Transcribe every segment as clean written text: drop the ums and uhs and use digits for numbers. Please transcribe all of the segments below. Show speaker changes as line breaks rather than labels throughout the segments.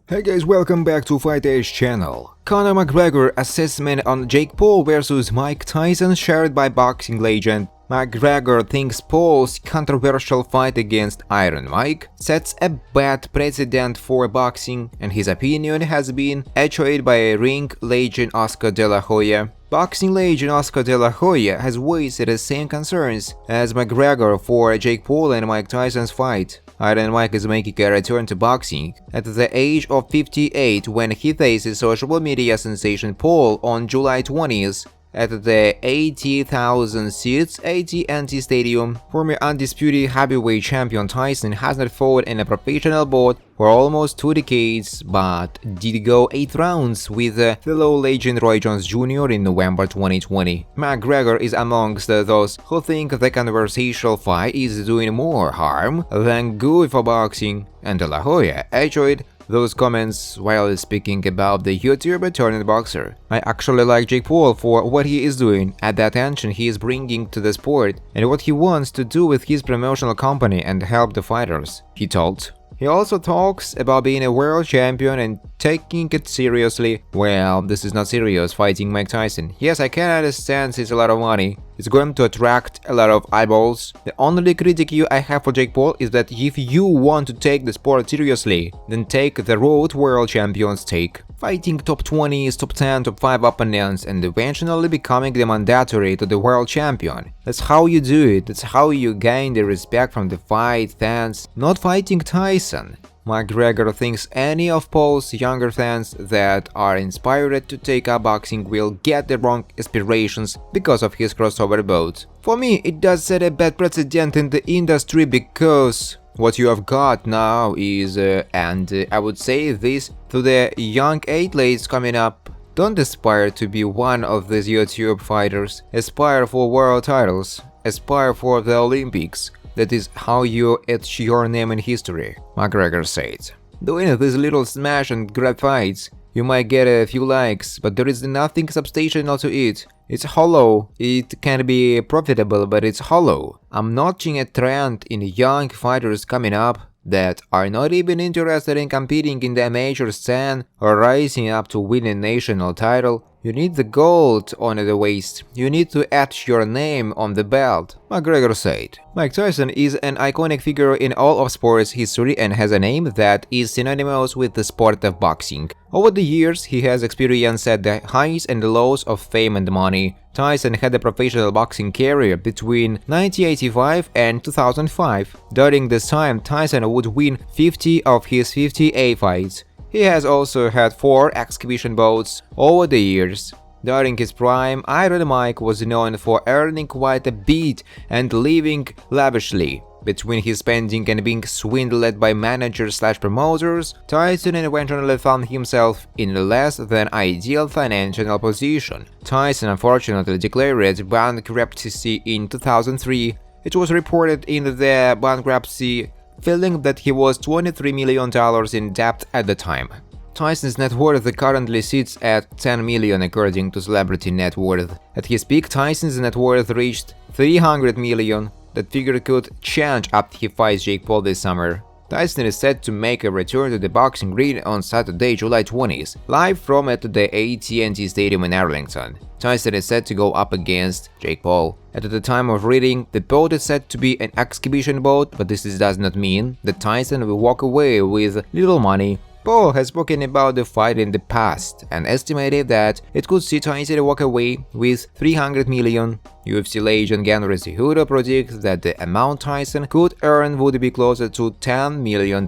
Hey guys, welcome back to Fight Edge channel. Conor McGregor assessment on Jake Paul vs Mike Tyson shared by boxing legend. McGregor thinks Paul's controversial fight against Iron Mike sets a bad precedent for boxing, and his opinion has been echoed by ring legend Oscar De La Hoya. Boxing legend Oscar De La Hoya has voiced the same concerns as McGregor for Jake Paul and Mike Tyson's fight. Iron Mike is making a return to boxing at the age of 58 when he faces social media sensation Paul on July 20th at the 80,000 seats AT&T Stadium. Former undisputed heavyweight champion Tyson has not fought in a professional bout for almost 2 decades, but did go 8 rounds with fellow legend Roy Jones Jr. in November 2020. McGregor is amongst those who think the controversial fight is doing more harm than good for boxing, and De La Hoya echoed those comments while speaking about the YouTuber turned boxer. I actually like Jake Paul for what he is doing, and the attention he is bringing to the sport, and what he wants to do with his promotional company and help the fighters, he told. He also talks about being a world champion and taking it seriously. Well, this is not serious, fighting Mike Tyson. Yes, I can understand it's a lot of money. It's going to attract a lot of eyeballs. The only critique I have for Jake Paul is that if you want to take the sport seriously, then take the road world champions take. Fighting top 20s, top 10, top 5 opponents and eventually becoming the mandatory to the world champion. That's how you do it, that's how you gain the respect from the fight fans, not fighting Tyson. McGregor thinks any of Paul's younger fans that are inspired to take up boxing will get the wrong aspirations because of his crossover bout. For me, it does set a bad precedent in the industry because what you have got now is, and I would say this to the young athletes coming up, don't aspire to be one of these YouTube fighters, aspire for world titles, aspire for the Olympics. That is how you etch your name in history, McGregor said. Doing these little smash and grab fights, you might get a few likes, but there is nothing substantial to it. It's hollow. It can be profitable, but it's hollow. I'm notching a trend in young fighters coming up that are not even interested in competing in the major scene or rising up to win a national title. You need the gold on the waist. You need to etch your name on the belt, McGregor said. Mike Tyson is an iconic figure in all of sports history and has a name that is synonymous with the sport of boxing. Over the years, he has experienced the highs and lows of fame and money. Tyson had a professional boxing career between 1985 and 2005. During this time, Tyson would win 50 of his 58 fights. He has also had 4 exhibition bouts over the years. During his prime, Iron Mike was known for earning quite a bit and living lavishly. Between his spending and being swindled by managers/promoters, Tyson eventually found himself in a less than ideal financial position. Tyson unfortunately declared bankruptcy in 2003. It was reported in the bankruptcy feeling that he was $23 million in debt at the time. Tyson's net worth currently sits at $10 million according to Celebrity Net Worth. At his peak, Tyson's net worth reached $300 million. That figure could change after he fights Jake Paul this summer. Tyson is set to make a return to the boxing ring on Saturday, July 20th, live from at the AT&T Stadium in Arlington. Tyson is set to go up against Jake Paul. At the time of reading, the bout is said to be an exhibition bout, but this does not mean that Tyson will walk away with little money. Paul has spoken about the fight in the past and estimated that it could see Tyson walk away with $300 million. UFC legend Henry Cejudo predicts that the amount Tyson could earn would be closer to $10 million.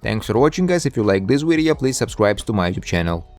Thanks for watching guys, if you like this video please subscribe to my YouTube channel.